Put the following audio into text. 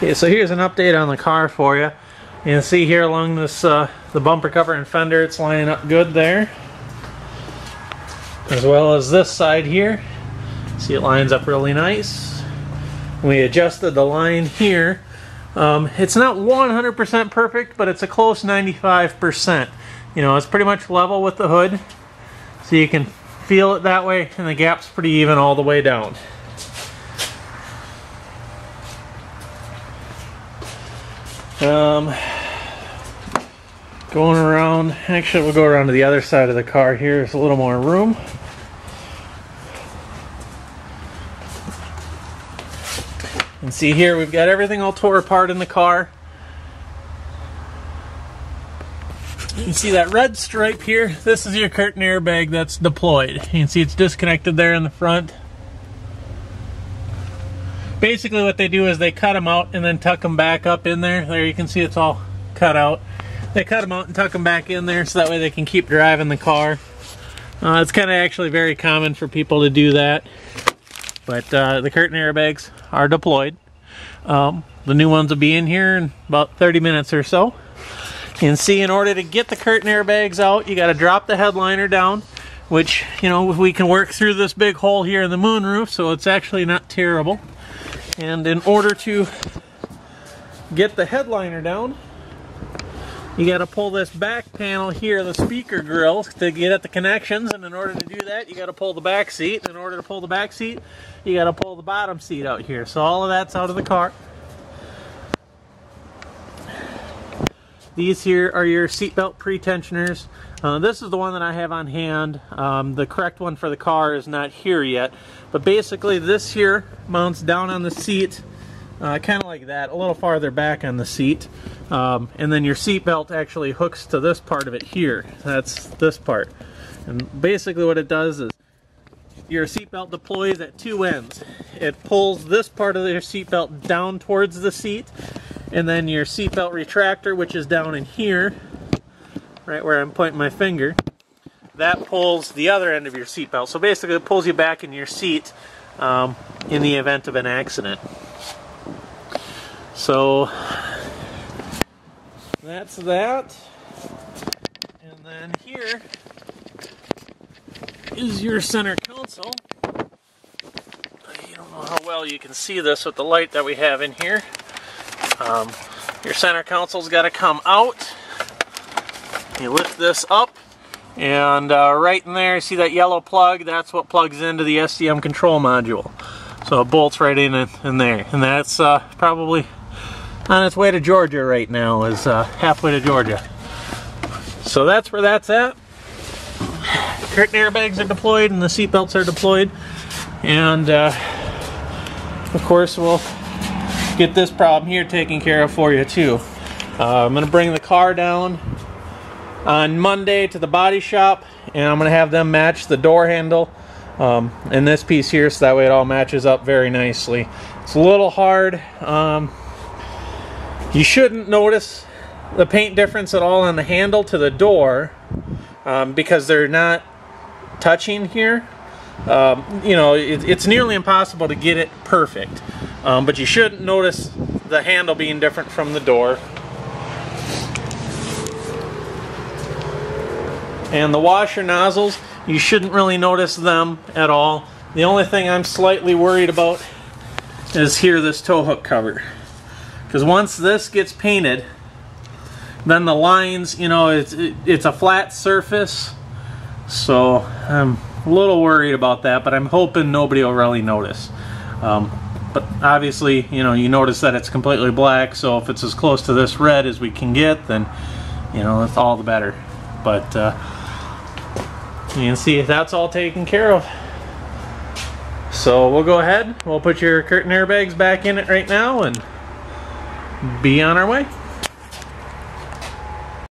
Okay, so here's an update on the car for you. You can see here along this the bumper cover and fender, it's lining up good there, as well as this side here. See, it lines up really nice. We adjusted the line here. It's not 100% perfect, but it's a close 95%. You know, it's pretty much level with the hood, so you can feel it that way, and the gap's pretty even all the way down. Going around, actually we'll go around to the other side of the car here. There's a little more room. And see here, we've got everything all tore apart in the car. You can see that red stripe here. This is your curtain airbag that's deployed. You can see it's disconnected there in the front. Basically what they do is they cut them out and then tuck them back up in there. There you can see it's all cut out. They cut them out and tuck them back in there so that way they can keep driving the car. It's kind of actually very common for people to do that. But the curtain airbags are deployed. The new ones will be in here in about 30 minutes or so. You can see in order to get the curtain airbags out, you got to drop the headliner down, which, you know, we can work through this big hole here in the moonroof, so it's actually not terrible. And in order to get the headliner down, you got to pull this back panel here, the speaker grill, to get at the connections. And in order to do that, you got to pull the back seat. In order to pull the back seat, you got to pull the bottom seat out here. So all of that's out of the car. These here are your seatbelt pre-tensioners. This is the one that I have on hand. The correct one for the car is not here yet. But basically this here mounts down on the seat, kind of like that, a little farther back on the seat. And then your seatbelt actually hooks to this part of it here. That's this part. And basically what it does is your seatbelt deploys at two ends. It pulls this part of your seatbelt down towards the seat, and then your seatbelt retractor, which is down in here, right where I'm pointing my finger, that pulls the other end of your seatbelt. So basically it pulls you back in your seat in the event of an accident. So that's that. And then here is your center console. I don't know how well you can see this with the light that we have in here. Your center console's got to come out. You lift this up, and right in there, see that yellow plug? That's what plugs into the SDM control module. So it bolts right in there, and that's probably on its way to Georgia right now, is halfway to Georgia. So that's where that's at. Curtain airbags are deployed and the seat belts are deployed, and of course we'll get this problem here taken care of for you too. I'm going to bring the car down on Monday to the body shop, and I'm going to have them match the door handle and this piece here, so that way it all matches up very nicely. It's a little hard. You shouldn't notice the paint difference at all on the handle to the door because they're not touching here. You know, it's nearly impossible to get it perfect, but you shouldn't notice the handle being different from the door. And the washer nozzles, you shouldn't really notice them at all. The only thing I'm slightly worried about is here, this tow hook cover. Because once this gets painted, then the lines, you know, it's a flat surface. So I'm a little worried about that, but I'm hoping nobody will really notice. But obviously, you know, you notice that it's completely black, so if it's as close to this red as we can get, then, you know, that's all the better. But you can see that's all taken care of. So we'll go ahead, we'll put your curtain airbags back in it right now and be on our way.